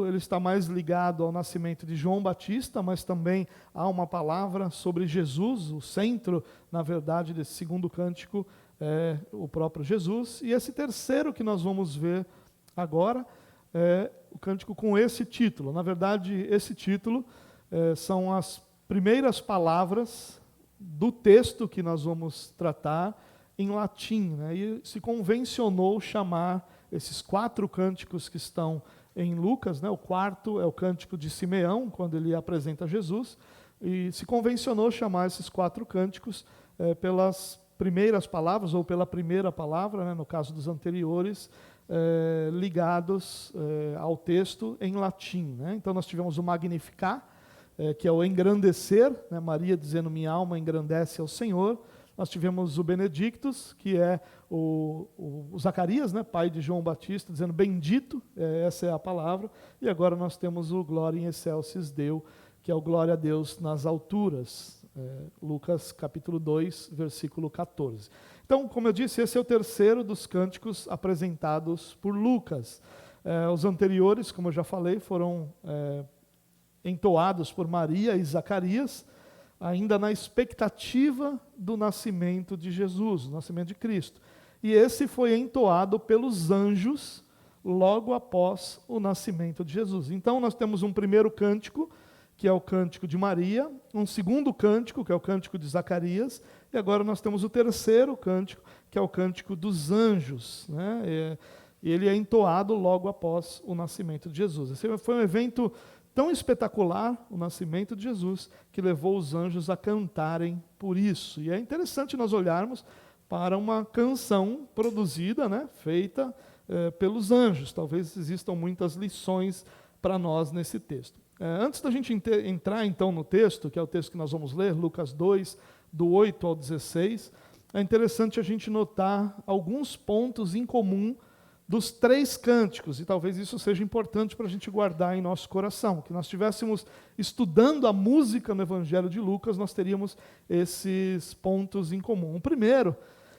ele está mais ligado ao nascimento de João Batista, mas também há uma palavra sobre Jesus. O centro, na verdade, desse segundo cântico é o próprio Jesus. E esse terceiro que nós vamos ver agora é o cântico com esse título. Na verdade, esse título são as primeiras palavras do texto que nós vamos tratar em latim, né? E se convencionou chamar esses 4 cânticos que estão em Lucas, né? O quarto é o cântico de Simeão, quando ele apresenta Jesus, e se convencionou chamar esses 4 cânticos pelas primeiras palavras, ou pela primeira palavra, né? No caso dos anteriores, ligados ao texto em latim, né? Então nós tivemos o Magnificat, que é o engrandecer, né? Maria dizendo, minha alma engrandece ao Senhor. Nós tivemos o Benedictus, que é o Zacarias, né, pai de João Batista, dizendo bendito, essa é a palavra. E agora nós temos o Gloria in excelsis Deo, que é o glória a Deus nas alturas. Lucas capítulo 2, versículo 14. Então, como eu disse, esse é o terceiro dos cânticos apresentados por Lucas. Os anteriores, como eu já falei, foram entoados por Maria e Zacarias, ainda na expectativa do nascimento de Jesus, do nascimento de Cristo. E esse foi entoado pelos anjos logo após o nascimento de Jesus. Então nós temos um primeiro cântico, que é o cântico de Maria, um segundo cântico, que é o cântico de Zacarias, e agora nós temos o terceiro cântico, que é o cântico dos anjos, né? E ele é entoado logo após o nascimento de Jesus. Esse foi um evento tão espetacular, o nascimento de Jesus, que levou os anjos a cantarem por isso. E é interessante nós olharmos para uma canção produzida, né, feita pelos anjos. Talvez existam muitas lições para nós nesse texto. Antes da gente entrar então no texto, que é o texto que nós vamos ler, Lucas 2, do 8 ao 16, é interessante a gente notar alguns pontos em comum dos 3 cânticos, e talvez isso seja importante para a gente guardar em nosso coração, que nós estivéssemos estudando a música no Evangelho de Lucas, nós teríamos esses pontos em comum. O primeiro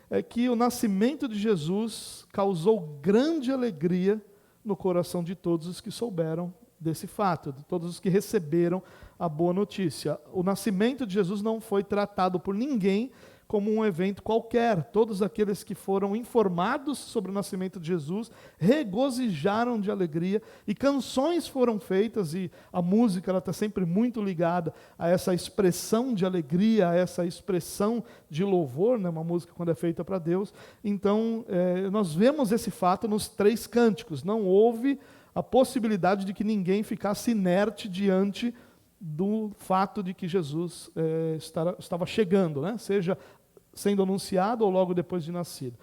é que o nascimento de Jesus causou grande alegria no coração de todos os que souberam desse fato, de todos os que receberam a boa notícia. O nascimento de Jesus não foi tratado por ninguém como um evento qualquer. Todos aqueles que foram informados sobre o nascimento de Jesus regozijaram de alegria, e canções foram feitas, e a música está sempre muito ligada a essa expressão de alegria, a essa expressão de louvor, né? Uma música quando é feita para Deus. Então, nós vemos esse fato nos 3 cânticos. Não houve a possibilidade de que ninguém ficasse inerte diante do fato de que Jesus estava chegando, né? Seja sendo anunciado ou logo depois de nascido.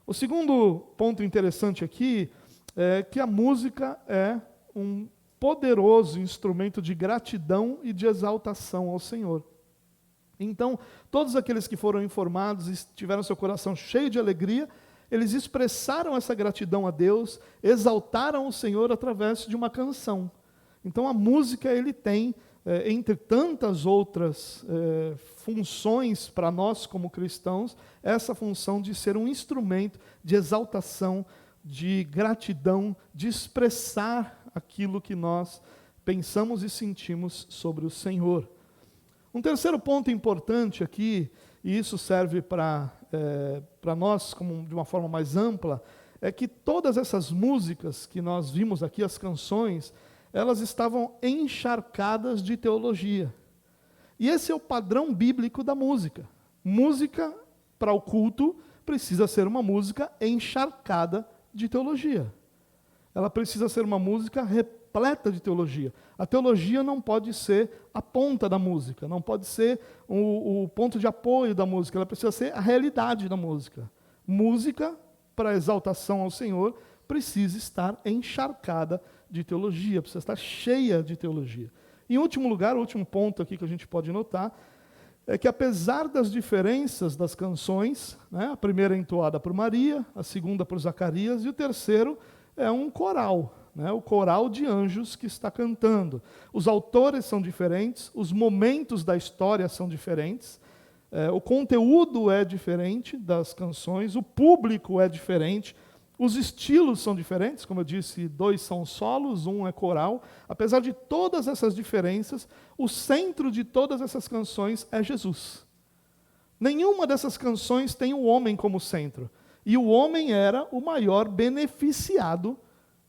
O segundo ponto interessante aqui é que a música é um poderoso instrumento de gratidão e de exaltação ao Senhor. Então, todos aqueles que foram informados e tiveram seu coração cheio de alegria, eles expressaram essa gratidão a Deus, exaltaram o Senhor através de uma canção. Então, a música, ele tem, entre tantas outras funções para nós como cristãos, essa função de ser um instrumento de exaltação, de gratidão, de expressar aquilo que nós pensamos e sentimos sobre o Senhor. Um terceiro ponto importante aqui, e isso serve para nós como de uma forma mais ampla, é que todas essas músicas que nós vimos aqui, as canções, elas estavam encharcadas de teologia. E esse é o padrão bíblico da música. Música para o culto precisa ser uma música encharcada de teologia. Ela precisa ser uma música repleta de teologia. A teologia não pode ser a ponta da música, não pode ser o ponto de apoio da música, ela precisa ser a realidade da música. Música para exaltação ao Senhor precisa estar encharcada de teologia, precisa estar cheia de teologia. Em último lugar, o último ponto aqui que a gente pode notar, é que apesar das diferenças das canções, né, a primeira é entoada por Maria, a segunda por Zacarias, e o terceiro é um coral, né, o coral de anjos que está cantando. Os autores são diferentes, os momentos da história são diferentes, o conteúdo é diferente das canções, o público é diferente, Os estilos são diferentes, como eu disse, 2 são solos, 1 é coral. Apesar de todas essas diferenças, o centro de todas essas canções é Jesus. Nenhuma dessas canções tem o homem como centro. E o homem era o maior beneficiado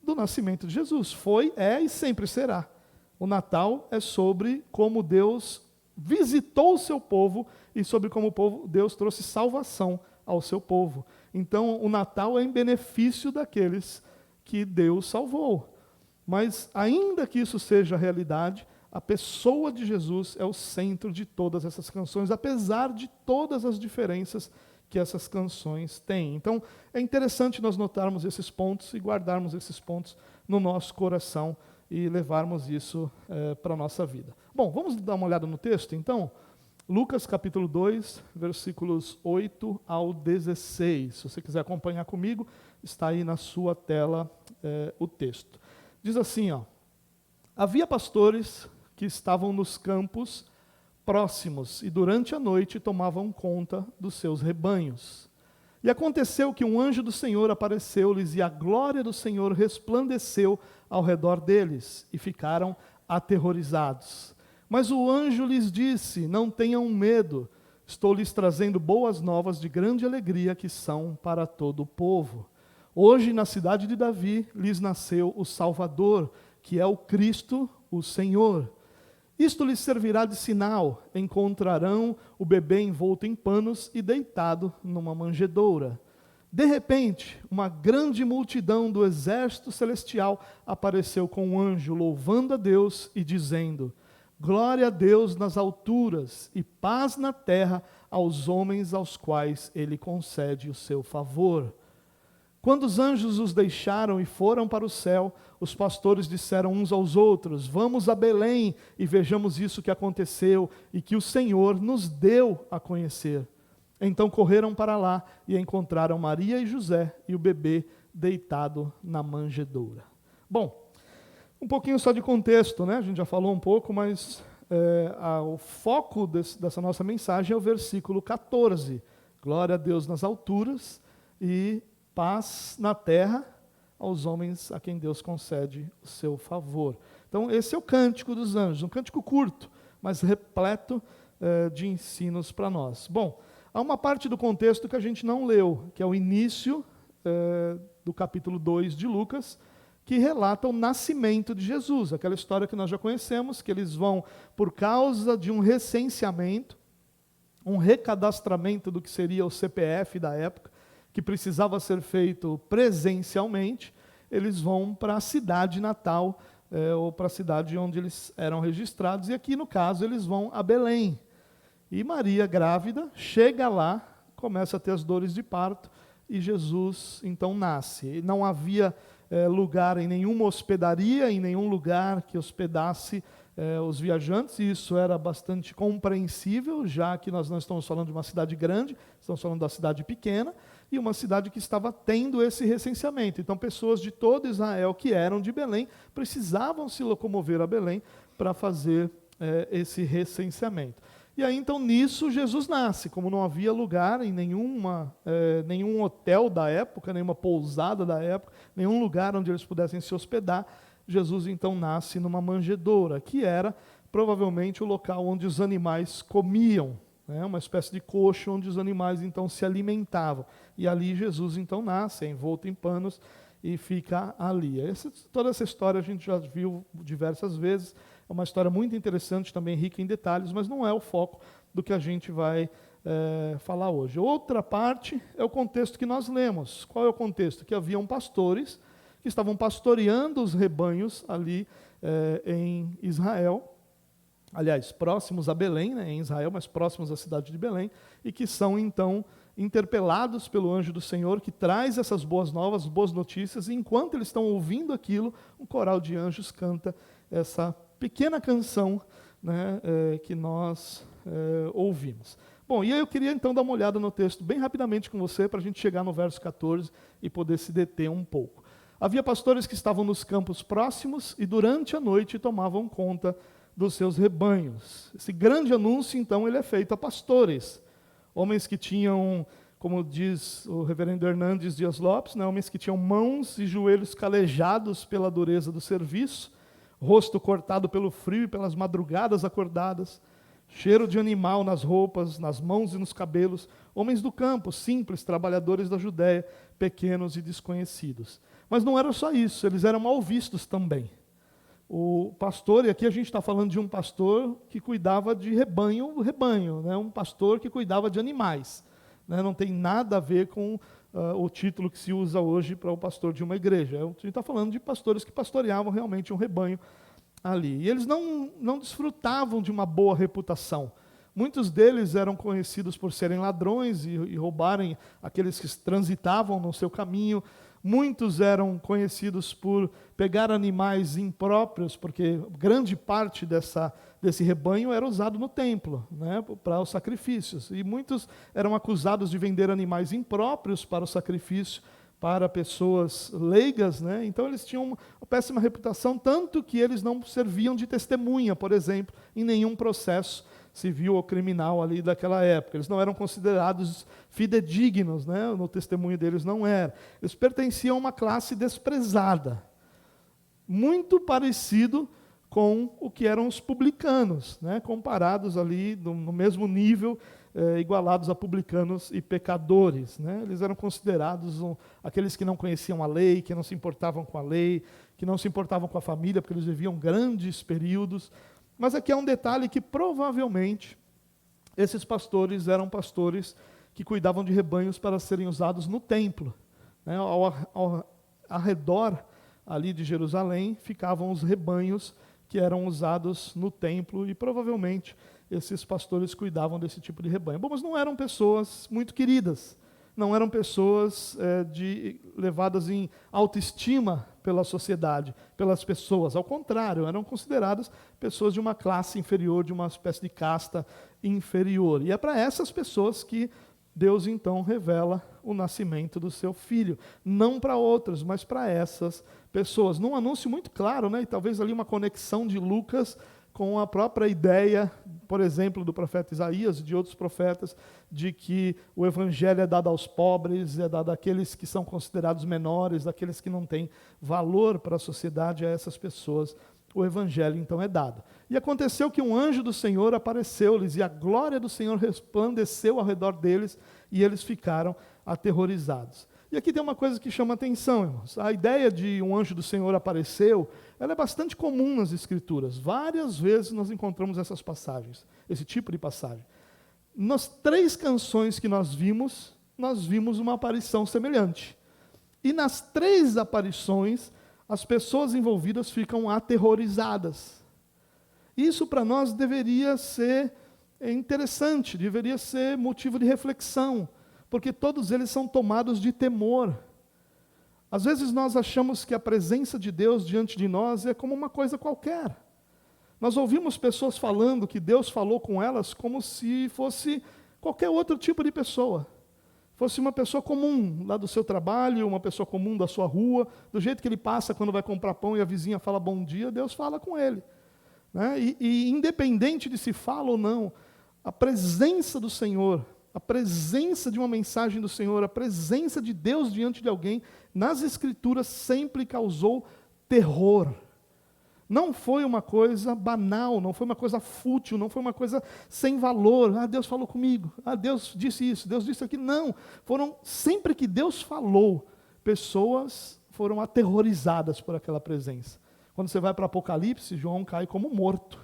do nascimento de Jesus. Foi, é e sempre será. O Natal é sobre como Deus visitou o seu povo e sobre como Deus trouxe salvação ao seu povo. Então, o Natal é em benefício daqueles que Deus salvou. Mas, ainda que isso seja realidade, a pessoa de Jesus é o centro de todas essas canções, apesar de todas as diferenças que essas canções têm. Então, é interessante nós notarmos esses pontos e guardarmos esses pontos no nosso coração e levarmos isso para a nossa vida. Bom, vamos dar uma olhada no texto, então? Lucas capítulo 2, versículos 8 ao 16. Se você quiser acompanhar comigo, está aí na sua tela o texto. Diz assim, ó: havia pastores que estavam nos campos próximos e durante a noite tomavam conta dos seus rebanhos. E aconteceu que um anjo do Senhor apareceu-lhes e a glória do Senhor resplandeceu ao redor deles e ficaram aterrorizados. Mas o anjo lhes disse: não tenham medo, estou lhes trazendo boas novas de grande alegria que são para todo o povo. Hoje na cidade de Davi lhes nasceu o Salvador, que é o Cristo, o Senhor. Isto lhes servirá de sinal: encontrarão o bebê envolto em panos e deitado numa manjedoura. De repente, uma grande multidão do exército celestial apareceu com um anjo, louvando a Deus e dizendo: glória a Deus nas alturas e paz na terra aos homens aos quais Ele concede o seu favor. Quando os anjos os deixaram e foram para o céu, os pastores disseram uns aos outros: vamos a Belém e vejamos isso que aconteceu e que o Senhor nos deu a conhecer. Então correram para lá e encontraram Maria e José e o bebê deitado na manjedoura. Bom, um pouquinho só de contexto, né? A gente já falou um pouco, mas o foco dessa nossa mensagem é o versículo 14. Glória a Deus nas alturas e paz na terra aos homens a quem Deus concede o seu favor. Então, esse é o cântico dos anjos, um cântico curto, mas repleto de ensinos para nós. Bom, há uma parte do contexto que a gente não leu, que é o início do capítulo 2 de Lucas, que relata o nascimento de Jesus, aquela história que nós já conhecemos, que eles vão, por causa de um recenseamento, um recadastramento do que seria o CPF da época, que precisava ser feito presencialmente, eles vão para a cidade natal, ou para a cidade onde eles eram registrados, e aqui no caso eles vão a Belém. E Maria, grávida, chega lá, começa a ter as dores de parto, e Jesus então nasce. E não havia lugar em nenhuma hospedaria, em nenhum lugar que hospedasse os viajantes, e isso era bastante compreensível, já que nós não estamos falando de uma cidade grande, estamos falando da cidade pequena, e uma cidade que estava tendo esse recenseamento. Então, pessoas de todo Israel que eram de Belém precisavam se locomover a Belém para fazer esse recenseamento. E aí, então, nisso, Jesus nasce. Como não havia lugar em nenhum hotel da época, nenhuma pousada da época, nenhum lugar onde eles pudessem se hospedar, Jesus, então, nasce numa manjedoura, que era, provavelmente, o local onde os animais comiam, né? Uma espécie de coxo onde os animais, então, se alimentavam. E ali Jesus, então, nasce, envolto em panos, e fica ali. Toda essa história a gente já viu diversas vezes. É uma história muito interessante, também rica em detalhes, mas não é o foco do que a gente vai falar hoje. Outra parte é o contexto que nós lemos. Qual é o contexto? Que haviam pastores que estavam pastoreando os rebanhos ali em Israel, aliás, próximos a Belém, né, em Israel, mas próximos à cidade de Belém, e que são, então, interpelados pelo anjo do Senhor, que traz essas boas novas, boas notícias, e enquanto eles estão ouvindo aquilo, um coral de anjos canta essa pequena canção, né, que nós ouvimos. Bom, e aí eu queria então dar uma olhada no texto bem rapidamente com você, para a gente chegar no verso 14 e poder se deter um pouco. Havia pastores que estavam nos campos próximos e durante a noite tomavam conta dos seus rebanhos. Esse grande anúncio, então, ele é feito a pastores, homens que tinham como diz o reverendo Hernandes Dias Lopes, né, homens que tinham mãos e joelhos calejados pela dureza do serviço, rosto cortado pelo frio e pelas madrugadas acordadas, cheiro de animal nas roupas, nas mãos e nos cabelos, homens do campo, simples, trabalhadores da Judéia, pequenos e desconhecidos. Mas não era só isso, eles eram mal vistos também. O pastor, e aqui a gente está falando de um pastor que cuidava de rebanho, né, um pastor que cuidava de animais. Né, não tem nada a ver com o título que se usa hoje para o pastor de uma igreja. A gente está falando de pastores que pastoreavam realmente um rebanho ali. E eles não desfrutavam de uma boa reputação. Muitos deles eram conhecidos por serem ladrões e roubarem aqueles que transitavam no seu caminho. Muitos eram conhecidos por pegar animais impróprios, porque grande parte desse rebanho era usado no templo, né, para os sacrifícios. E muitos eram acusados de vender animais impróprios para o sacrifício, para pessoas leigas, né? Então eles tinham uma péssima reputação, tanto que eles não serviam de testemunha, por exemplo, em nenhum processo civil ou criminal ali daquela época. Eles não eram considerados fidedignos, né? No testemunho deles não era. Eles pertenciam a uma classe desprezada, muito parecido com o que eram os publicanos, né? Comparados ali no mesmo nível, igualados a publicanos e pecadores, né? Eles eram considerados aqueles que não conheciam a lei, que não se importavam com a lei, que não se importavam com a família, porque eles viviam grandes períodos. Mas aqui há um detalhe que provavelmente esses pastores eram pastores que cuidavam de rebanhos para serem usados no templo. Né? Ao redor ali de Jerusalém ficavam os rebanhos que eram usados no templo e provavelmente esses pastores cuidavam desse tipo de rebanho. Bom, mas não eram pessoas muito queridas, não eram pessoas levadas em autoestima pela sociedade, pelas pessoas. Ao contrário, eram consideradas pessoas de uma classe inferior, de uma espécie de casta inferior. E é para essas pessoas que Deus então revela o nascimento do seu filho. Não para outras, mas para essas pessoas. Num anúncio muito claro, né, e talvez ali uma conexão de Lucas com a própria ideia, por exemplo, do profeta Isaías e de outros profetas, de que o evangelho é dado aos pobres, é dado àqueles que são considerados menores, daqueles que não têm valor para a sociedade, a essas pessoas o evangelho então é dado. E aconteceu que um anjo do Senhor apareceu-lhes, e a glória do Senhor resplandeceu ao redor deles, e eles ficaram aterrorizados. E aqui tem uma coisa que chama atenção, irmãos. A ideia de um anjo do Senhor apareceu, ela é bastante comum nas Escrituras. Várias vezes nós encontramos essas passagens, esse tipo de passagem. Nas 3 canções que nós vimos uma aparição semelhante. E nas 3 aparições, as pessoas envolvidas ficam aterrorizadas. Isso para nós deveria ser interessante, deveria ser motivo de reflexão, porque todos eles são tomados de temor. Às vezes nós achamos que a presença de Deus diante de nós é como uma coisa qualquer. Nós ouvimos pessoas falando que Deus falou com elas como se fosse qualquer outro tipo de pessoa. Fosse uma pessoa comum lá do seu trabalho, uma pessoa comum da sua rua, do jeito que ele passa quando vai comprar pão e a vizinha fala bom dia, Deus fala com ele. Né? E independente de se fala ou não, a presença do Senhor, a presença de uma mensagem do Senhor, a presença de Deus diante de alguém, nas Escrituras sempre causou terror. Não foi uma coisa banal, não foi uma coisa fútil, não foi uma coisa sem valor. Ah, Deus falou comigo. Ah, Deus disse isso, Deus disse aquilo. Não, sempre que Deus falou, pessoas foram aterrorizadas por aquela presença. Quando você vai para Apocalipse, João cai como morto.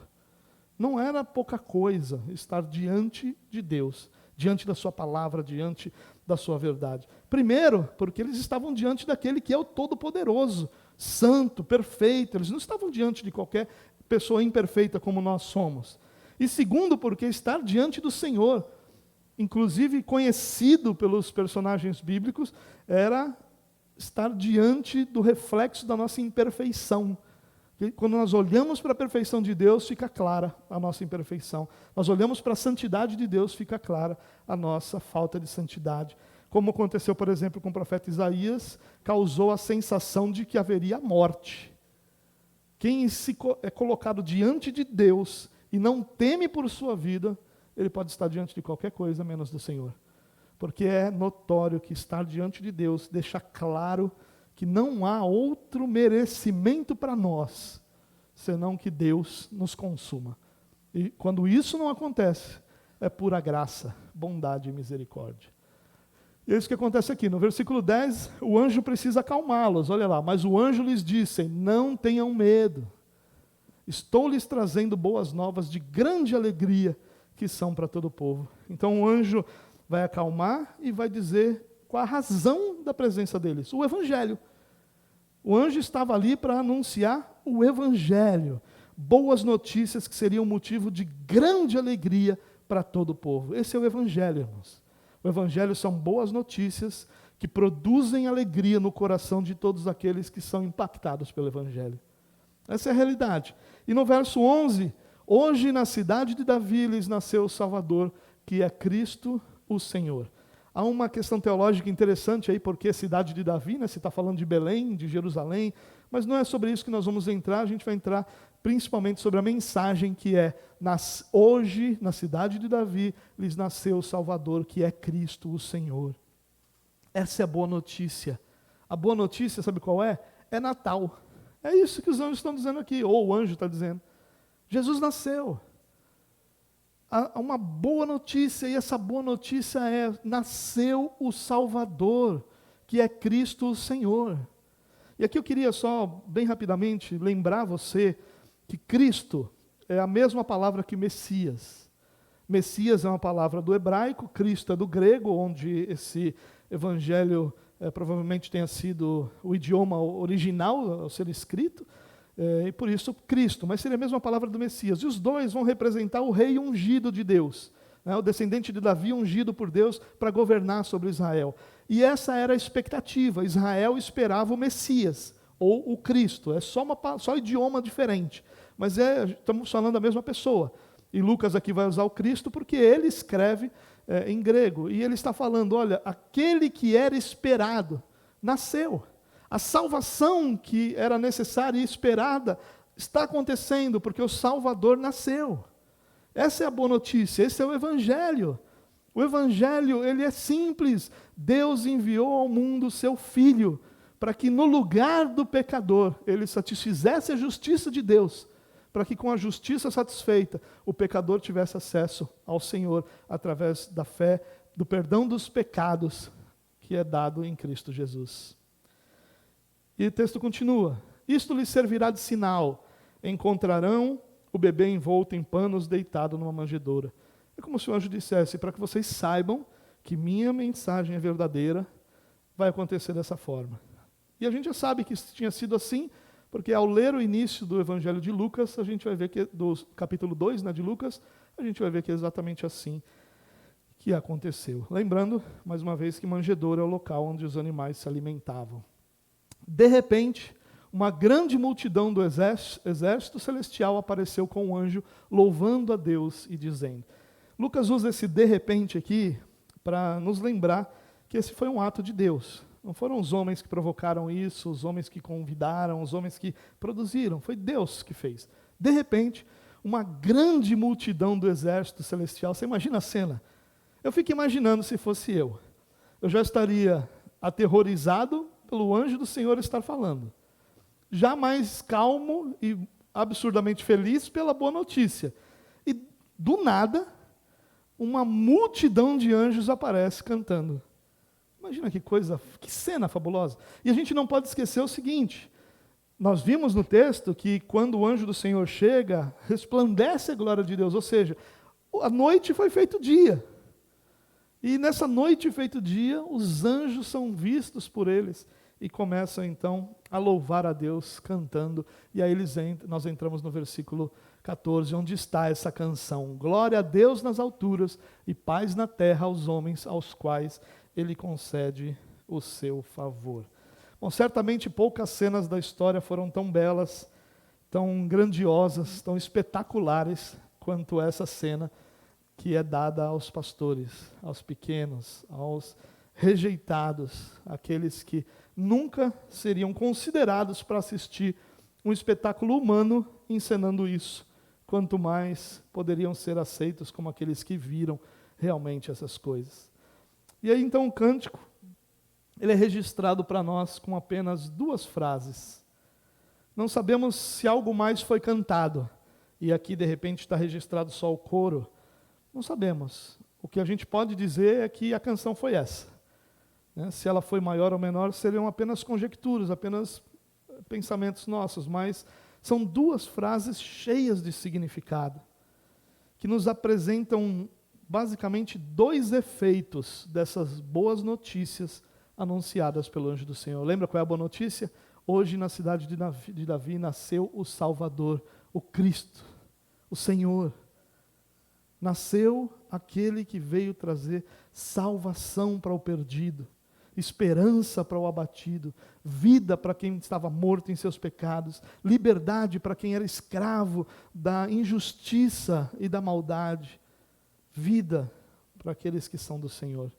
Não era pouca coisa estar diante de Deus, diante da sua palavra, diante da sua verdade. Primeiro, porque eles estavam diante daquele que é o Todo-Poderoso, santo, perfeito. Eles não estavam diante de qualquer pessoa imperfeita como nós somos. E segundo, porque estar diante do Senhor, inclusive conhecido pelos personagens bíblicos, era estar diante do reflexo da nossa imperfeição. E quando nós olhamos para a perfeição de Deus, fica clara a nossa imperfeição. Nós olhamos para a santidade de Deus, fica clara a nossa falta de santidade. Como aconteceu, por exemplo, com o profeta Isaías, causou a sensação de que haveria morte. Quem é colocado diante de Deus e não teme por sua vida, ele pode estar diante de qualquer coisa menos do Senhor. porque é notório que estar diante de Deus deixa claro que não há outro merecimento para nós, senão que Deus nos consuma. E quando isso não acontece, é pura graça, bondade e misericórdia. E é isso que acontece aqui. No versículo 10, o anjo precisa acalmá-los. Olha lá, mas o anjo lhes disse, não tenham medo. Estou lhes trazendo boas novas de grande alegria, que são para todo o povo. Então o anjo vai acalmar e vai dizer qual a razão da presença deles. O evangelho. O anjo estava ali para anunciar o evangelho. Boas notícias que seriam motivo de grande alegria para todo o povo. Esse é o evangelho, irmãos. O evangelho são boas notícias que produzem alegria no coração de todos aqueles que são impactados pelo evangelho. Essa é a realidade. E no verso 11, hoje na cidade de Davi lhes nasceu o Salvador, que é Cristo o Senhor. Há uma questão teológica interessante aí, porque cidade de Davi, né? Se está falando de Belém, de Jerusalém, mas não é sobre isso que nós vamos entrar, a gente vai entrar principalmente sobre a mensagem que é, hoje, na cidade de Davi, lhes nasceu o Salvador, que é Cristo o Senhor. Essa é a boa notícia. A boa notícia, sabe qual é? É Natal. É isso que os anjos estão dizendo aqui, ou o anjo está dizendo. Jesus nasceu. Há uma boa notícia, e essa boa notícia é, nasceu o Salvador, que é Cristo o Senhor. E aqui eu queria só, bem rapidamente, lembrar você que Cristo é a mesma palavra que Messias. Messias é uma palavra do hebraico, Cristo é do grego, onde esse evangelho provavelmente tenha sido o idioma original ao ser escrito, e por isso Cristo, mas seria a mesma palavra do Messias. E os dois vão representar o rei ungido de Deus, né, o descendente de Davi ungido por Deus para governar sobre Israel. E essa era a expectativa, Israel esperava o Messias, ou o Cristo, é só idioma diferente, mas estamos falando da mesma pessoa. E Lucas aqui vai usar o Cristo porque ele escreve em grego, e ele está falando, olha, aquele que era esperado, nasceu. A salvação que era necessária e esperada está acontecendo, porque o Salvador nasceu. Essa é a boa notícia, esse é o Evangelho. O Evangelho, ele é simples. Deus enviou ao mundo o seu Filho, para que no lugar do pecador, ele satisfizesse a justiça de Deus, para que com a justiça satisfeita, o pecador tivesse acesso ao Senhor, através da fé, do perdão dos pecados, que é dado em Cristo Jesus. E o texto continua, isto lhes servirá de sinal, encontrarão o bebê envolto em panos, deitado numa manjedoura. É como se o anjo dissesse, para que vocês saibam que minha mensagem é verdadeira, vai acontecer dessa forma. E a gente já sabe que isso tinha sido assim, porque ao ler o início do Evangelho de Lucas, a gente vai ver que, do capítulo 2, né, de Lucas, a gente vai ver que é exatamente assim que aconteceu. Lembrando, mais uma vez, que manjedoura é o local onde os animais se alimentavam. De repente, uma grande multidão do exército celestial apareceu com um anjo, louvando a Deus e dizendo. Lucas usa esse de repente aqui para nos lembrar que esse foi um ato de Deus. Não foram os homens que provocaram isso, os homens que convidaram, os homens que produziram. Foi Deus que fez. De repente, uma grande multidão do exército celestial. Você imagina a cena? Eu fico imaginando se fosse eu. Eu já estaria aterrorizado pelo anjo do Senhor estar falando. Já mais calmo e absurdamente feliz pela boa notícia. E, do nada, uma multidão de anjos aparece cantando. Imagina que coisa, que cena fabulosa. E a gente não pode esquecer o seguinte, nós vimos no texto que quando o anjo do Senhor chega, resplandece a glória de Deus, ou seja, a noite foi feito dia. E nessa noite feito dia, os anjos são vistos por eles e começam então a louvar a Deus cantando. E aí nós entramos no versículo 14, onde está essa canção. Glória a Deus nas alturas e paz na terra aos homens aos quais Ele concede o seu favor. Bom, certamente poucas cenas da história foram tão belas, tão grandiosas, tão espetaculares quanto essa cena que é dada aos pastores, aos pequenos, aos rejeitados, aqueles que nunca seriam considerados para assistir um espetáculo humano encenando isso, quanto mais poderiam ser aceitos como aqueles que viram realmente essas coisas. E aí então o cântico, ele é registrado para nós com apenas 2 frases. Não sabemos se algo mais foi cantado, e aqui de repente está registrado só o coro. Não sabemos. O que a gente pode dizer é que a canção foi essa. Se ela foi maior ou menor, seriam apenas conjecturas, apenas pensamentos nossos, mas são 2 frases cheias de significado, que nos apresentam basicamente 2 efeitos dessas boas notícias anunciadas pelo anjo do Senhor. Lembra qual é a boa notícia? Hoje na cidade de Davi nasceu o Salvador, o Cristo, o Senhor. Nasceu aquele que veio trazer salvação para o perdido, esperança para o abatido, vida para quem estava morto em seus pecados, liberdade para quem era escravo da injustiça e da maldade, vida para aqueles que são do Senhor.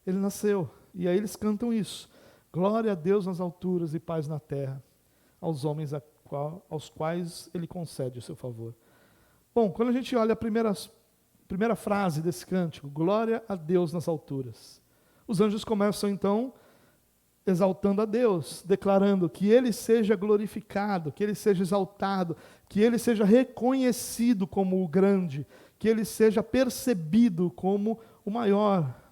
Ele nasceu, e aí eles cantam isso: glória a Deus nas alturas e paz na terra, aos homens aos quais Ele concede o seu favor. Bom, quando a gente olha a primeira frase desse cântico, glória a Deus nas alturas, os anjos começam então exaltando a Deus, declarando que Ele seja glorificado, que Ele seja exaltado, que Ele seja reconhecido como o grande, que Ele seja percebido como o maior,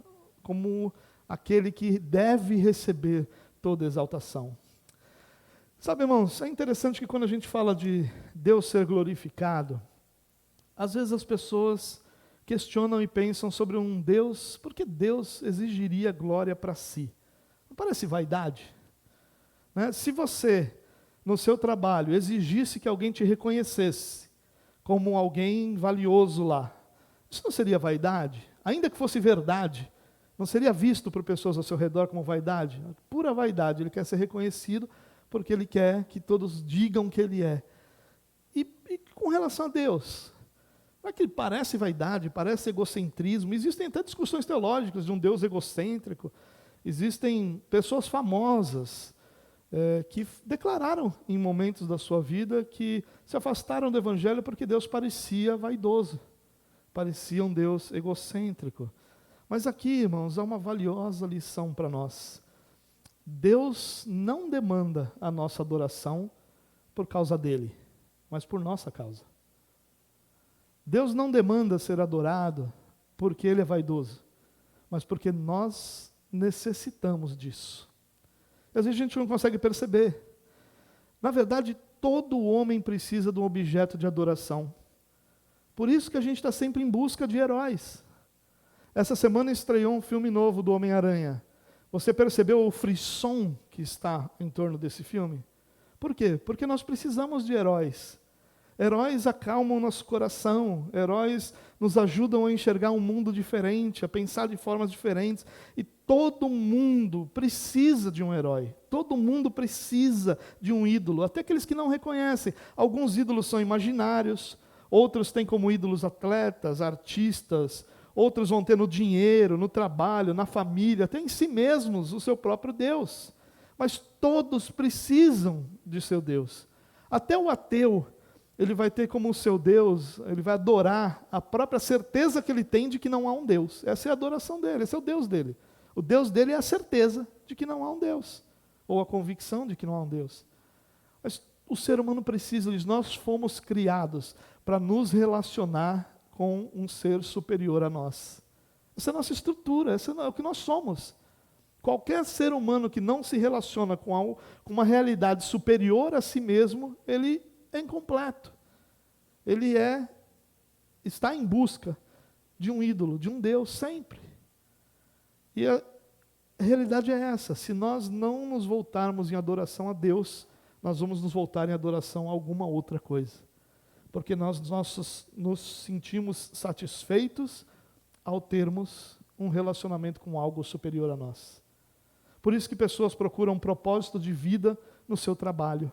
como aquele que deve receber toda exaltação. Sabe, irmãos, é interessante que quando a gente fala de Deus ser glorificado, às vezes as pessoas questionam e pensam sobre um Deus, por que Deus exigiria glória para si? Não parece vaidade? Se você, no seu trabalho, exigisse que alguém te reconhecesse como alguém valioso lá, isso não seria vaidade? Ainda que fosse verdade, não seria visto por pessoas ao seu redor como vaidade? Pura vaidade, ele quer ser reconhecido porque ele quer que todos digam que ele é. E com relação a Deus, não é que parece vaidade, parece egocentrismo. Existem até discussões teológicas de um Deus egocêntrico. Existem pessoas famosas que declararam em momentos da sua vida que se afastaram do Evangelho porque Deus parecia vaidoso, parecia um Deus egocêntrico. Mas aqui, irmãos, há uma valiosa lição para nós. Deus não demanda a nossa adoração por causa dele, mas por nossa causa. Deus não demanda ser adorado porque Ele é vaidoso, mas porque nós necessitamos disso. E às vezes a gente não consegue perceber. Na verdade, todo homem precisa de um objeto de adoração. Por isso que a gente está sempre em busca de heróis. Essa semana estreou um filme novo do Homem-Aranha. Você percebeu o frisson que está em torno desse filme? Por quê? Porque nós precisamos de heróis. Heróis acalmam nosso coração, heróis nos ajudam a enxergar um mundo diferente, a pensar de formas diferentes. E todo mundo precisa de um herói, todo mundo precisa de um ídolo, até aqueles que não reconhecem. Alguns ídolos são imaginários, outros têm como ídolos atletas, artistas, outros vão ter no dinheiro, no trabalho, na família, até em si mesmos o seu próprio Deus. Mas todos precisam de seu Deus. Até o ateu, ele vai ter como seu Deus, ele vai adorar a própria certeza que ele tem de que não há um Deus. Essa é a adoração dele, esse é o Deus dele. O Deus dele é a certeza de que não há um Deus, ou a convicção de que não há um Deus. Mas o ser humano precisa disso. Nós fomos criados para nos relacionar com um ser superior a nós. Essa é a nossa estrutura, essa é o que nós somos. Qualquer ser humano que não se relaciona com algo, com uma realidade superior a si mesmo, ele é incompleto. Ele está em busca de um ídolo, de um Deus sempre. E a realidade é essa: se nós não nos voltarmos em adoração a Deus, nós vamos nos voltar em adoração a alguma outra coisa. Porque nós nos sentimos satisfeitos ao termos um relacionamento com algo superior a nós. Por isso que pessoas procuram um propósito de vida no seu trabalho,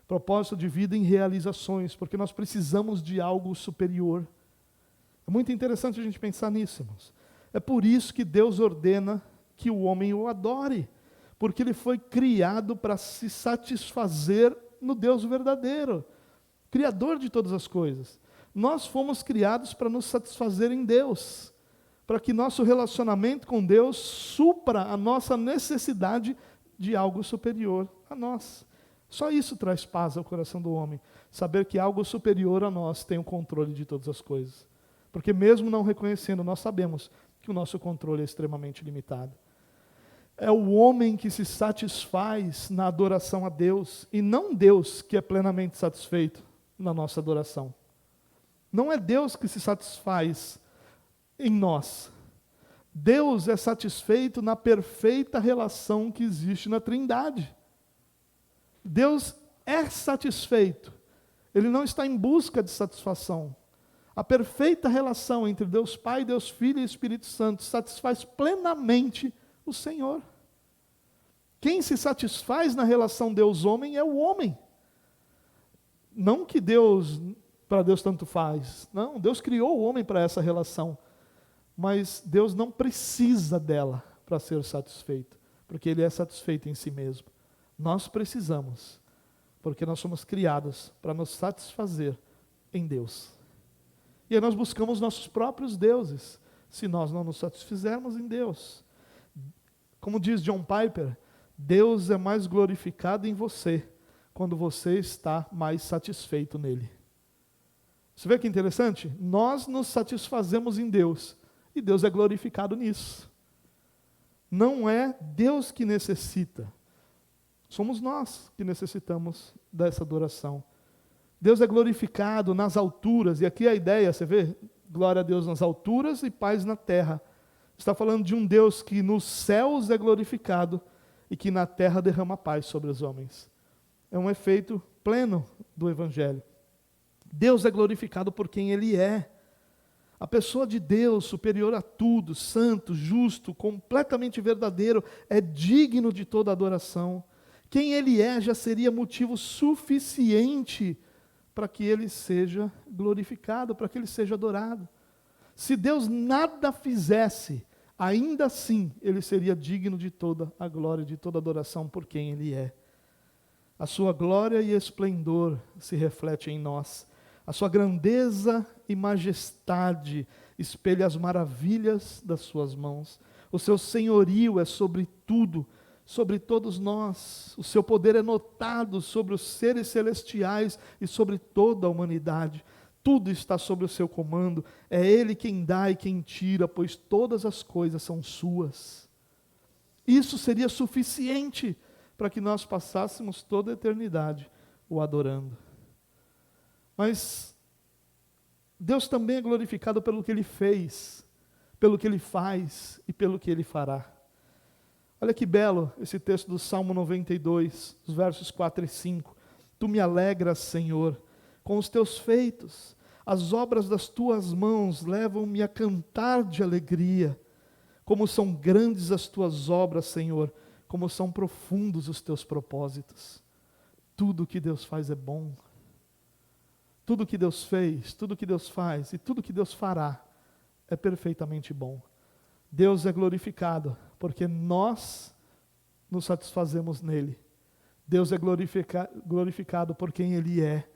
propósito de vida em realizações, porque nós precisamos de algo superior. É muito interessante a gente pensar nisso, irmãos. É por isso que Deus ordena que o homem o adore, porque ele foi criado para se satisfazer no Deus verdadeiro, Criador de todas as coisas. Nós fomos criados para nos satisfazer em Deus, para que nosso relacionamento com Deus supra a nossa necessidade de algo superior a nós. Só isso traz paz ao coração do homem, saber que algo superior a nós tem o controle de todas as coisas. Porque mesmo não reconhecendo, nós sabemos que o nosso controle é extremamente limitado. É o homem que se satisfaz na adoração a Deus, e não Deus que é plenamente satisfeito na nossa adoração. Não é Deus que se satisfaz em nós. Deus é satisfeito na perfeita relação que existe na Trindade. Deus é satisfeito. Ele não está em busca de satisfação. A perfeita relação entre Deus Pai, Deus Filho e Espírito Santo satisfaz plenamente o Senhor. Quem se satisfaz na relação Deus-homem é o homem. Não que para Deus tanto faz. Não, Deus criou o homem para essa relação. Mas Deus não precisa dela para ser satisfeito, porque Ele é satisfeito em si mesmo. Nós precisamos, porque nós somos criados para nos satisfazer em Deus. E aí nós buscamos nossos próprios deuses, se nós não nos satisfizermos em Deus. Como diz John Piper, Deus é mais glorificado em você, quando você está mais satisfeito nele. Você vê que interessante? Nós nos satisfazemos em Deus, e Deus é glorificado nisso. Não é Deus que necessita, somos nós que necessitamos dessa adoração. Deus é glorificado nas alturas, e aqui a ideia, você vê, glória a Deus nas alturas e paz na terra. Está falando de um Deus que nos céus é glorificado e que na terra derrama paz sobre os homens. É um efeito pleno do Evangelho. Deus é glorificado por quem Ele é. A pessoa de Deus, superior a tudo, santo, justo, completamente verdadeiro, é digno de toda adoração. Quem Ele é já seria motivo suficiente para que Ele seja glorificado, para que Ele seja adorado. Se Deus nada fizesse, ainda assim Ele seria digno de toda a glória, de toda a adoração por quem Ele é. A sua glória e esplendor se refletem em nós. A sua grandeza e majestade espelha as maravilhas das suas mãos. O seu senhorio é sobre tudo, sobre todos nós. O seu poder é notado sobre os seres celestiais e sobre toda a humanidade. Tudo está sob o seu comando. É Ele quem dá e quem tira, pois todas as coisas são suas. Isso seria suficiente para que nós passássemos toda a eternidade o adorando. Mas Deus também é glorificado pelo que Ele fez, pelo que Ele faz e pelo que Ele fará. Olha que belo esse texto do Salmo 92, os versos 4 e 5. Tu me alegras, Senhor, com os teus feitos. As obras das tuas mãos levam-me a cantar de alegria. Como são grandes as tuas obras, Senhor, como são profundos os teus propósitos. Tudo que Deus faz é bom. Tudo que Deus fez, tudo que Deus faz e tudo que Deus fará é perfeitamente bom. Deus é glorificado porque nós nos satisfazemos nele. Deus é glorificado por quem Ele é.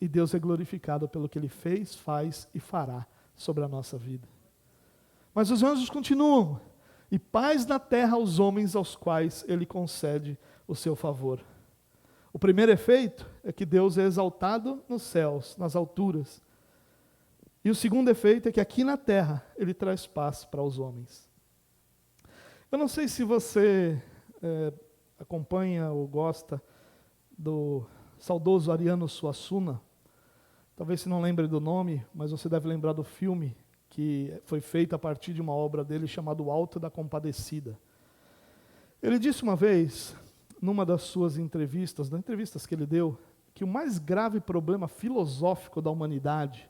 E Deus é glorificado pelo que Ele fez, faz e fará sobre a nossa vida. Mas os anjos continuam. E paz na terra aos homens aos quais Ele concede o seu favor. O primeiro efeito é que Deus é exaltado nos céus, nas alturas. E o segundo efeito é que aqui na terra Ele traz paz para os homens. Eu não sei se você acompanha ou gosta do saudoso Ariano Suassuna. Talvez você não lembre do nome, mas você deve lembrar do filme que foi feito a partir de uma obra dele chamado O Alto da Compadecida. Ele disse uma vez, numa das suas entrevistas, das entrevistas que ele deu, que o mais grave problema filosófico da humanidade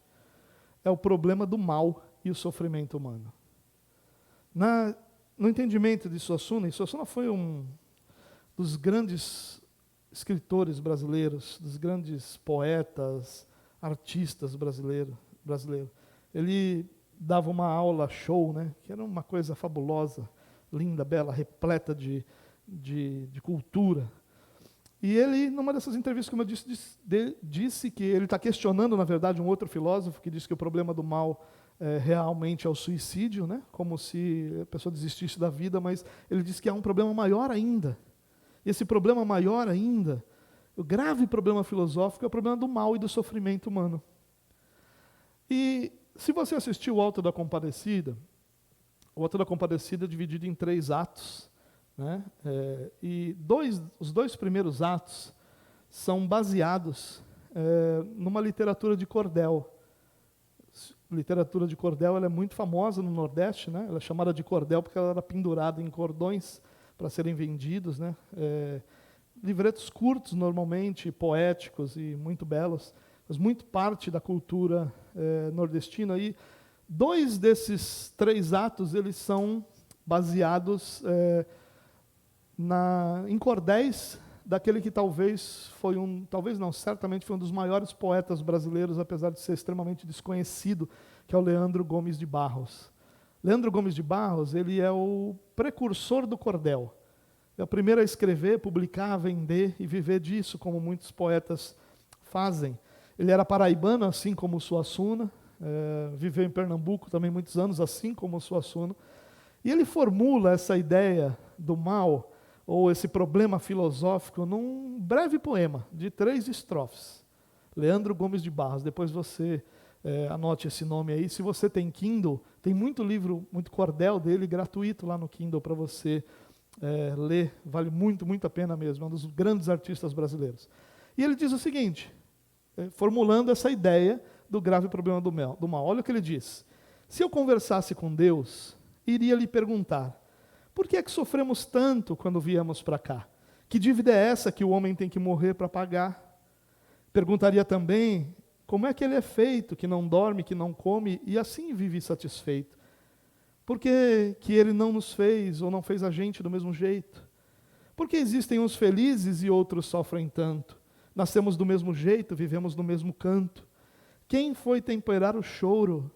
é o problema do mal e o sofrimento humano. No entendimento de Suassuna, e Suassuna foi um dos grandes escritores brasileiros, dos grandes poetas, artistas brasileiros. Ele dava uma aula show, né, que era uma coisa fabulosa, linda, bela, repleta de cultura. E ele, numa dessas entrevistas, como eu disse que ele está questionando, na verdade, um outro filósofo que diz que o problema do mal realmente ao suicídio, né? Como se a pessoa desistisse da vida, mas ele diz que há um problema maior ainda. E esse problema maior ainda, o grave problema filosófico, é o problema do mal e do sofrimento humano. E se você assistiu o Alto da Compadecida, o Alto da Compadecida é dividido em 3 atos, né? E os 2 primeiros atos são baseados numa literatura de cordel. Literatura de cordel, ela é muito famosa no Nordeste, né? Ela é chamada de cordel porque ela era pendurada em cordões para serem vendidos, né? Livretos curtos, normalmente, poéticos e muito belos, mas muito parte da cultura nordestina. E 2 desses 3 atos, eles são baseados em cordéis daquele que certamente foi um dos maiores poetas brasileiros, apesar de ser extremamente desconhecido, que é o Leandro Gomes de Barros. Leandro Gomes de Barros, ele é o precursor do cordel. É o primeiro a escrever, publicar, vender e viver disso, como muitos poetas fazem. Ele era paraibano, assim como o Suassuna, viveu em Pernambuco também muitos anos, assim como o Suassuna. E ele formula essa ideia do mal, ou esse problema filosófico, num breve poema de 3 estrofes. Leandro Gomes de Barros, depois você anote esse nome aí. Se você tem Kindle, tem muito livro, muito cordel dele gratuito lá no Kindle para você ler, vale muito, muito a pena mesmo, é um dos grandes artistas brasileiros. E ele diz o seguinte, formulando essa ideia do grave problema do mal. Olha o que ele diz. Se eu conversasse com Deus, iria lhe perguntar, por que é que sofremos tanto quando viemos para cá? Que dívida é essa que o homem tem que morrer para pagar? Perguntaria também, como é que ele é feito, que não dorme, que não come, e assim vive satisfeito? Por que ele não nos fez, ou não fez a gente do mesmo jeito? Por que existem uns felizes e outros sofrem tanto? Nascemos do mesmo jeito, vivemos no mesmo canto. Quem foi temperar o choro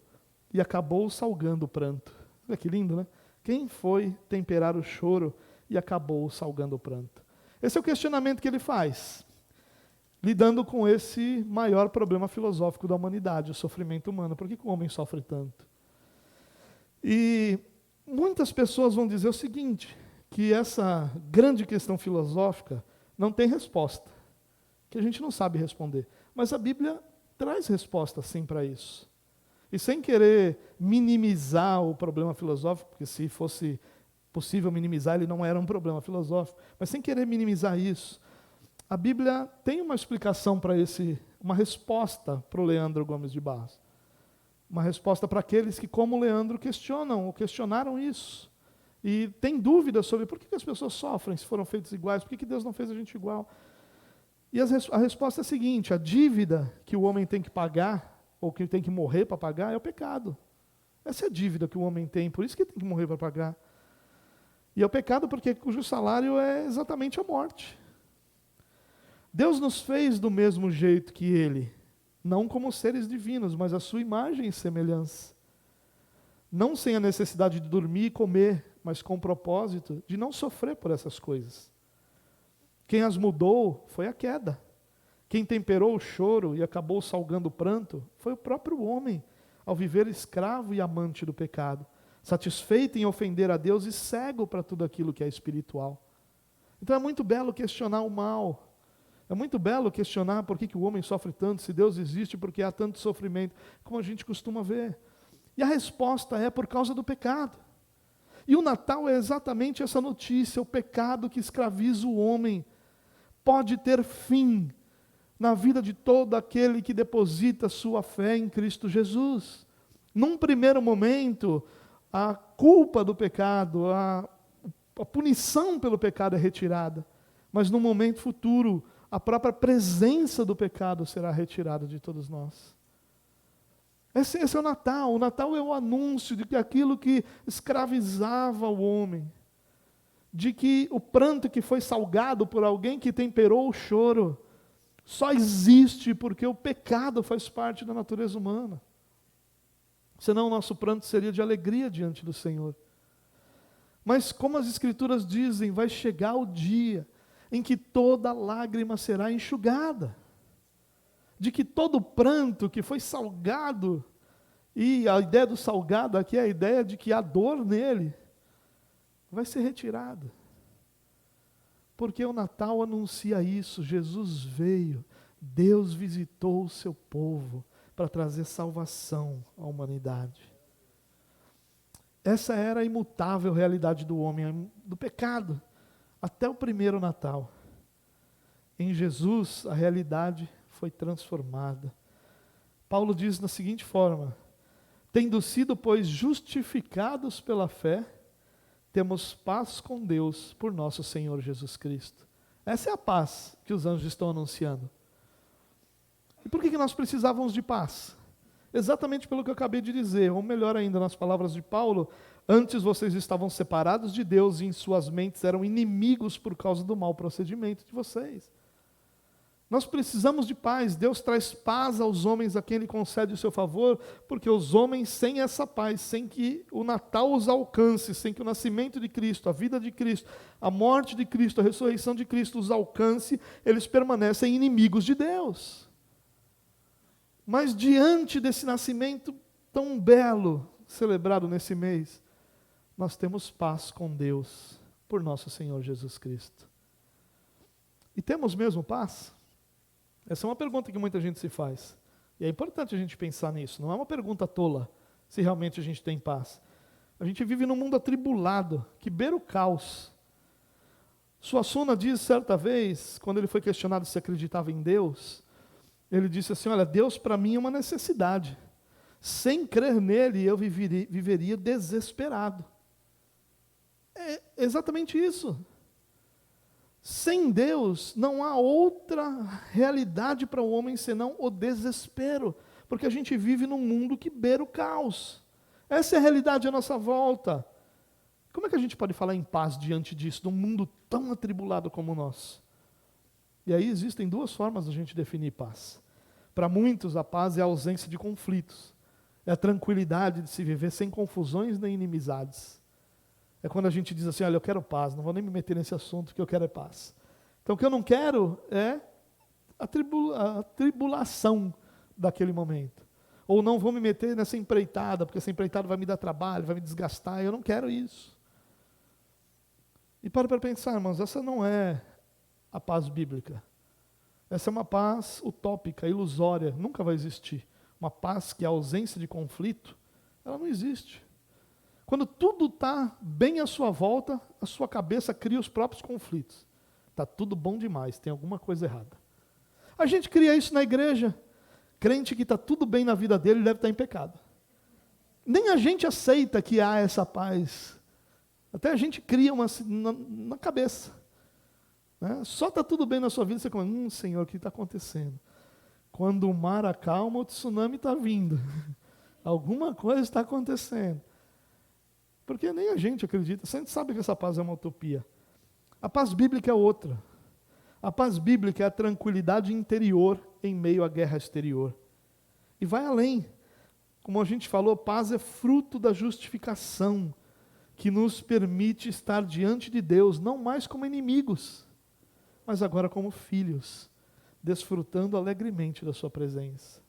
e acabou salgando o pranto? Olha que lindo, né? Quem foi temperar o choro e acabou salgando o pranto? Esse é o questionamento que ele faz, lidando com esse maior problema filosófico da humanidade, o sofrimento humano. Por que o homem sofre tanto? E muitas pessoas vão dizer o seguinte, que essa grande questão filosófica não tem resposta, que a gente não sabe responder. Mas a Bíblia traz resposta sim para isso. E sem querer minimizar o problema filosófico, porque se fosse possível minimizar, ele não era um problema filosófico, mas sem querer minimizar isso, a Bíblia tem uma explicação para uma resposta para o Leandro Gomes de Barros. Uma resposta para aqueles que, como Leandro, questionaram isso. E têm dúvidas sobre por que as pessoas sofrem se foram feitas iguais, por que Deus não fez a gente igual. E a resposta é a seguinte, a dívida que o homem tem que pagar, ou que tem que morrer para pagar, é o pecado. Essa é a dívida que o homem tem, por isso que ele tem que morrer para pagar. E é o pecado cujo salário é exatamente a morte. Deus nos fez do mesmo jeito que Ele, não como seres divinos, mas a sua imagem e semelhança. Não sem a necessidade de dormir e comer, mas com o propósito de não sofrer por essas coisas. Quem as mudou foi a queda. Quem temperou o choro e acabou salgando o pranto foi o próprio homem, ao viver escravo e amante do pecado, satisfeito em ofender a Deus e cego para tudo aquilo que é espiritual. Então é muito belo questionar o mal. É muito belo questionar por que o homem sofre tanto, se Deus existe, porque há tanto sofrimento, como a gente costuma ver. E a resposta é por causa do pecado. E o Natal é exatamente essa notícia, o pecado que escraviza o homem pode ter fim na vida de todo aquele que deposita sua fé em Cristo Jesus. Num primeiro momento, a culpa do pecado, a punição pelo pecado é retirada, mas no momento futuro, a própria presença do pecado será retirada de todos nós. Esse é o Natal. O Natal é o anúncio de que aquilo que escravizava o homem, de que o pranto que foi salgado por alguém que temperou o choro, só existe porque o pecado faz parte da natureza humana. Senão o nosso pranto seria de alegria diante do Senhor. Mas como as Escrituras dizem, vai chegar o dia em que toda lágrima será enxugada. De que todo pranto que foi salgado E a ideia do salgado aqui é a ideia de que a dor nele vai ser retirada. Porque o Natal anuncia isso, Jesus veio, Deus visitou o seu povo para trazer salvação à humanidade. Essa era a imutável realidade do homem, do pecado, até o primeiro Natal. Em Jesus, a realidade foi transformada. Paulo diz da seguinte forma: tendo sido, pois, justificados pela fé, temos paz com Deus por nosso Senhor Jesus Cristo. Essa é a paz que os anjos estão anunciando. E por que nós precisávamos de paz? Exatamente pelo que eu acabei de dizer, ou melhor ainda, nas palavras de Paulo: antes vocês estavam separados de Deus e em suas mentes eram inimigos por causa do mau procedimento de vocês. Nós precisamos de paz. Deus traz paz aos homens a quem Ele concede o seu favor, porque os homens sem essa paz, sem que o Natal os alcance, sem que o nascimento de Cristo, a vida de Cristo, a morte de Cristo, a ressurreição de Cristo os alcance, eles permanecem inimigos de Deus. Mas diante desse nascimento tão belo, celebrado nesse mês, nós temos paz com Deus, por nosso Senhor Jesus Cristo. E temos mesmo paz? Essa é uma pergunta que muita gente se faz. E é importante a gente pensar nisso. Não é uma pergunta tola, se realmente a gente tem paz. A gente vive num mundo atribulado, que beira o caos. Suassuna diz certa vez, quando ele foi questionado se acreditava em Deus, ele disse assim: olha, Deus para mim é uma necessidade. Sem crer nele, eu viveria desesperado. É exatamente isso. Sem Deus, não há outra realidade para o homem senão o desespero, porque a gente vive num mundo que beira o caos. Essa é a realidade à nossa volta. Como é que a gente pode falar em paz diante disso, num mundo tão atribulado como o nosso? E aí existem duas formas de a gente definir paz. Para muitos, a paz é a ausência de conflitos, é a tranquilidade de se viver sem confusões nem inimizades. É quando a gente diz assim: olha, eu quero paz, não vou nem me meter nesse assunto, o que eu quero é paz. Então o que eu não quero é a tribulação daquele momento. Ou não vou me meter nessa empreitada, porque essa empreitada vai me dar trabalho, vai me desgastar, eu não quero isso. E para pensar, irmãos, essa não é a paz bíblica. Essa é uma paz utópica, ilusória, nunca vai existir. Uma paz que é a ausência de conflito, ela não existe. Quando tudo está bem à sua volta, a sua cabeça cria os próprios conflitos. Está tudo bom demais, tem alguma coisa errada. A gente cria isso na igreja. Crente que está tudo bem na vida dele deve estar em pecado. Nem a gente aceita que há essa paz. Até a gente cria uma na cabeça. Né? Só está tudo bem na sua vida, você começa: Senhor, o que está acontecendo? Quando o mar acalma, o tsunami está vindo. Alguma coisa está acontecendo. Porque nem a gente acredita, a gente sabe que essa paz é uma utopia. A paz bíblica é outra. A paz bíblica é a tranquilidade interior em meio à guerra exterior. E vai além. Como a gente falou, paz é fruto da justificação, que nos permite estar diante de Deus, não mais como inimigos, mas agora como filhos, desfrutando alegremente da sua presença.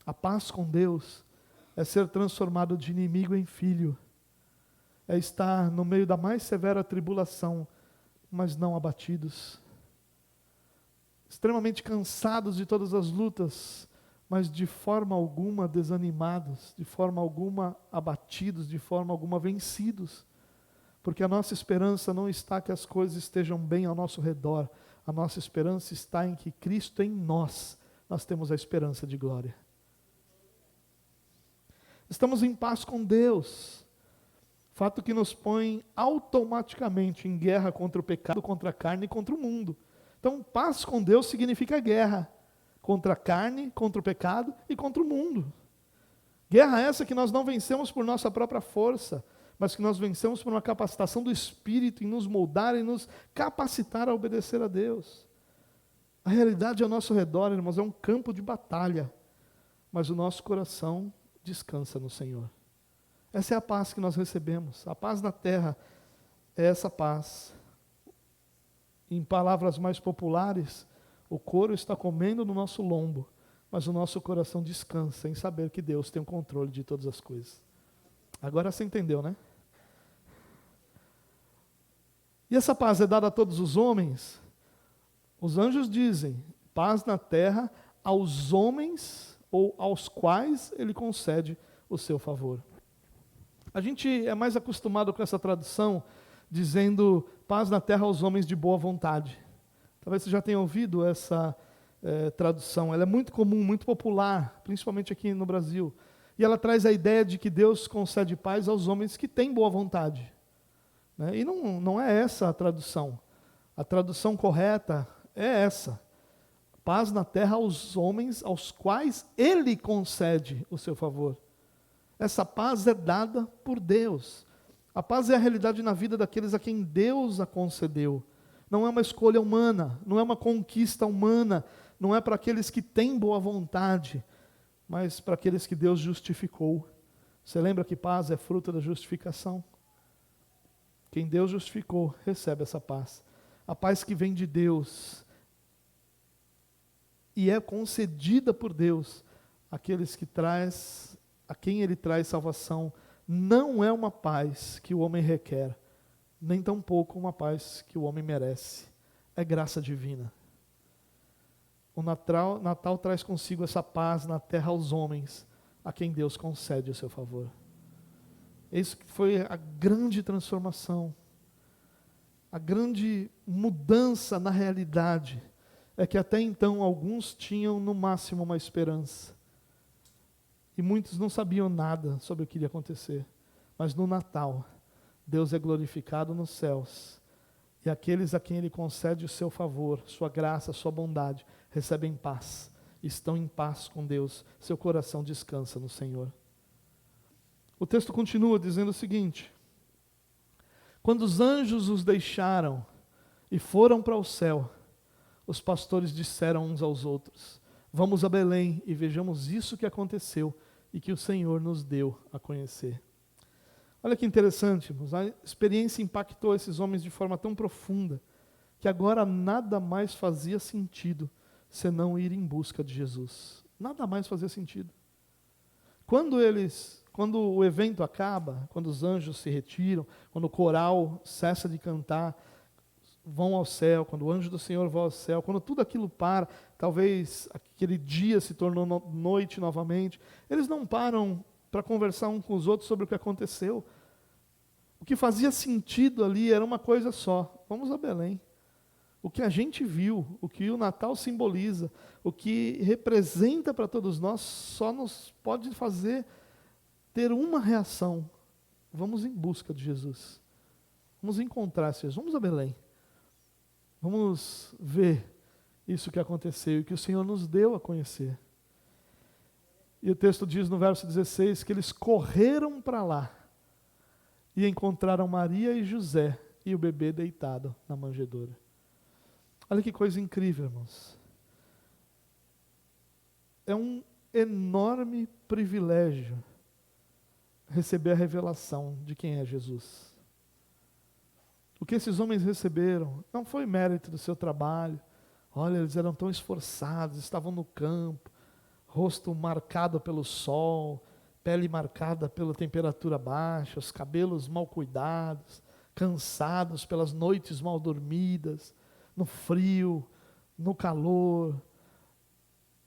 A paz com Deus é ser transformado de inimigo em filho. É estar no meio da mais severa tribulação, mas não abatidos. Extremamente cansados de todas as lutas, mas de forma alguma desanimados, de forma alguma abatidos, de forma alguma vencidos. Porque a nossa esperança não está que as coisas estejam bem ao nosso redor. A nossa esperança está em que Cristo em nós temos a esperança de glória. Estamos em paz com Deus. Fato que nos põe automaticamente em guerra contra o pecado, contra a carne e contra o mundo. Então, paz com Deus significa guerra contra a carne, contra o pecado e contra o mundo. Guerra essa que nós não vencemos por nossa própria força, mas que nós vencemos por uma capacitação do Espírito em nos moldar e nos capacitar a obedecer a Deus. A realidade ao nosso redor, irmãos, é um campo de batalha, mas o nosso coração descansa no Senhor. Essa é a paz que nós recebemos. A paz na terra é essa paz. Em palavras mais populares, o couro está comendo no nosso lombo, mas o nosso coração descansa em saber que Deus tem o controle de todas as coisas. Agora você entendeu, né? E essa paz é dada a todos os homens. Os anjos dizem, paz na terra aos homens ou aos quais ele concede o seu favor. A gente é mais acostumado com essa tradução, dizendo paz na terra aos homens de boa vontade. Talvez você já tenha ouvido essa tradução. Ela é muito comum, muito popular, principalmente aqui no Brasil. E ela traz a ideia de que Deus concede paz aos homens que têm boa vontade. Né? E não é essa a tradução. A tradução correta é essa. Paz na terra aos homens aos quais Ele concede o seu favor. Essa paz é dada por Deus. A paz é a realidade na vida daqueles a quem Deus a concedeu. Não é uma escolha humana, não é uma conquista humana, não é para aqueles que têm boa vontade, mas para aqueles que Deus justificou. Você lembra que paz é fruto da justificação? Quem Deus justificou, recebe essa paz. A paz que vem de Deus e é concedida por Deus àqueles que a quem Ele traz salvação, não é uma paz que o homem requer, nem tampouco uma paz que o homem merece. É graça divina. O Natal traz consigo essa paz na terra aos homens, a quem Deus concede o seu favor. Isso que foi a grande transformação, a grande mudança na realidade, é que até então alguns tinham no máximo uma esperança, e muitos não sabiam nada sobre o que iria acontecer. Mas no Natal, Deus é glorificado nos céus, e aqueles a quem Ele concede o seu favor, sua graça, sua bondade, recebem paz, estão em paz com Deus, seu coração descansa no Senhor. O texto continua dizendo o seguinte: quando os anjos os deixaram e foram para o céu, os pastores disseram uns aos outros: vamos a Belém e vejamos isso que aconteceu e que o Senhor nos deu a conhecer. Olha que interessante, irmãos, a experiência impactou esses homens de forma tão profunda, que agora nada mais fazia sentido senão ir em busca de Jesus. Nada mais fazia sentido. Quando o evento acaba, quando os anjos se retiram, quando o coral cessa de cantar, vão ao céu, quando o anjo do Senhor vai ao céu, quando tudo aquilo para, talvez aquele dia se tornou noite novamente, eles não param para conversar um com os outros sobre o que aconteceu. O que fazia sentido ali era uma coisa só: vamos a Belém. O que a gente viu, o que o Natal simboliza, o que representa para todos nós, só nos pode fazer ter uma reação: vamos em busca de Jesus. Vamos encontrar Jesus, vamos a Belém. Vamos ver isso que aconteceu e que o Senhor nos deu a conhecer. E o texto diz no verso 16 que eles correram para lá e encontraram Maria e José e o bebê deitado na manjedoura. Olha que coisa incrível, irmãos. É um enorme privilégio receber a revelação de quem é Jesus. O que esses homens receberam não foi mérito do seu trabalho. Olha, eles eram tão esforçados, estavam no campo, rosto marcado pelo sol, pele marcada pela temperatura baixa, os cabelos mal cuidados, cansados pelas noites mal dormidas, no frio, no calor.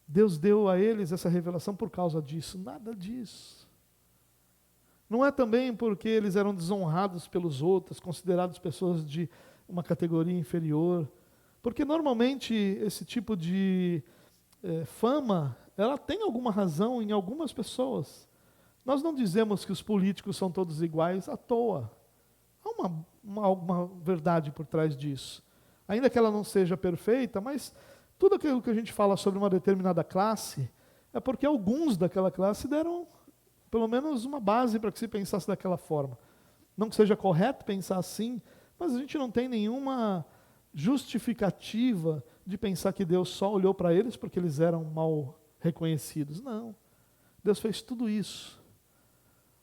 Deus deu a eles essa revelação por causa disso. Nada disso. Não é também porque eles eram desonrados pelos outros, considerados pessoas de uma categoria inferior. Porque normalmente esse tipo de fama, ela tem alguma razão em algumas pessoas. Nós não dizemos que os políticos são todos iguais à toa. Há alguma verdade por trás disso. Ainda que ela não seja perfeita, mas tudo aquilo que a gente fala sobre uma determinada classe, é porque alguns daquela classe deram pelo menos uma base para que se pensasse daquela forma. Não que seja correto pensar assim, mas a gente não tem nenhuma justificativa de pensar que Deus só olhou para eles porque eles eram mal reconhecidos. Não. Deus fez tudo isso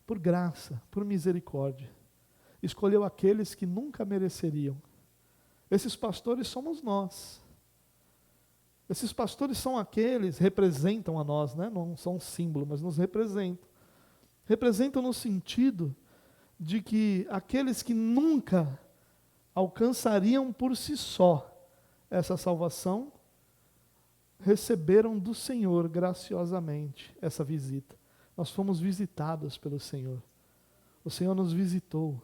por graça, por misericórdia. Escolheu aqueles que nunca mereceriam. Esses pastores somos nós. Esses pastores são aqueles, representam a nós, né? Não são um símbolo, mas nos representam. Representam no sentido de que aqueles que nunca alcançariam por si só essa salvação, receberam do Senhor graciosamente essa visita. Nós fomos visitados pelo Senhor. O Senhor nos visitou.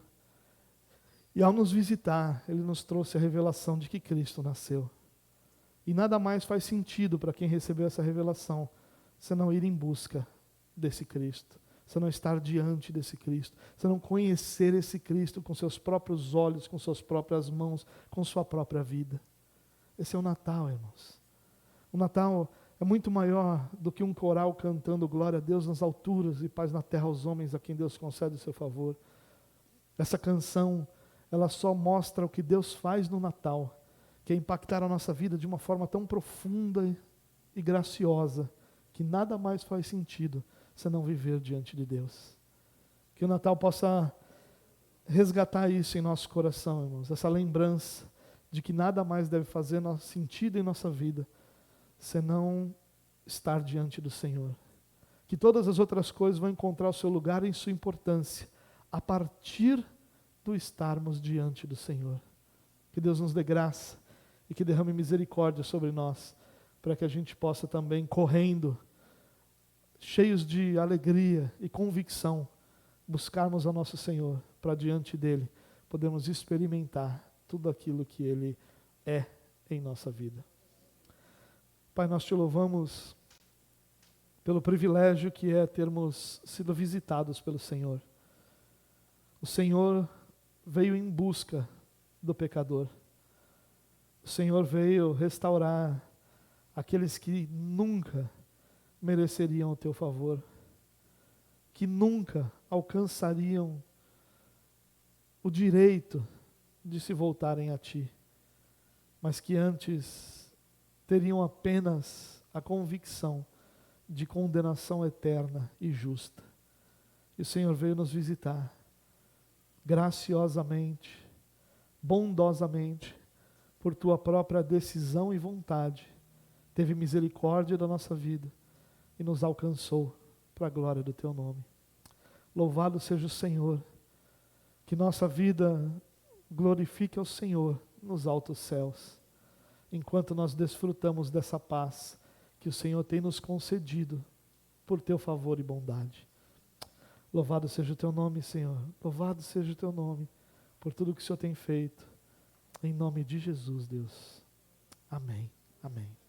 E ao nos visitar, Ele nos trouxe a revelação de que Cristo nasceu. E nada mais faz sentido para quem recebeu essa revelação, senão ir em busca desse Cristo, senão estar diante desse Cristo, senão conhecer esse Cristo com seus próprios olhos, com suas próprias mãos, com sua própria vida. Esse é o Natal, irmãos. O Natal é muito maior do que um coral cantando glória a Deus nas alturas e paz na terra aos homens a quem Deus concede o seu favor. Essa canção, ela só mostra o que Deus faz no Natal, que é impactar a nossa vida de uma forma tão profunda e graciosa, que nada mais faz sentido senão viver diante de Deus. Que o Natal possa resgatar isso em nosso coração, irmãos, essa lembrança de que nada mais deve fazer sentido em nossa vida, senão estar diante do Senhor. Que todas as outras coisas vão encontrar o seu lugar e sua importância, a partir do estarmos diante do Senhor. Que Deus nos dê graça e que derrame misericórdia sobre nós, para que a gente possa também, correndo, cheios de alegria e convicção, buscarmos ao nosso Senhor, para diante dEle, podemos experimentar tudo aquilo que Ele é em nossa vida. Pai, nós te louvamos pelo privilégio que é termos sido visitados pelo Senhor. O Senhor veio em busca do pecador. O Senhor veio restaurar aqueles que nunca mereceriam o teu favor, que nunca alcançariam o direito de se voltarem a ti, mas que antes teriam apenas a convicção de condenação eterna e justa. E o Senhor veio nos visitar graciosamente, bondosamente, por tua própria decisão e vontade, teve misericórdia da nossa vida e nos alcançou para a glória do teu nome. Louvado seja o Senhor, que nossa vida glorifique ao Senhor nos altos céus, enquanto nós desfrutamos dessa paz que o Senhor tem nos concedido por teu favor e bondade. Louvado seja o teu nome, Senhor. Louvado seja o teu nome por tudo que o Senhor tem feito. Em nome de Jesus, Deus. Amém. Amém.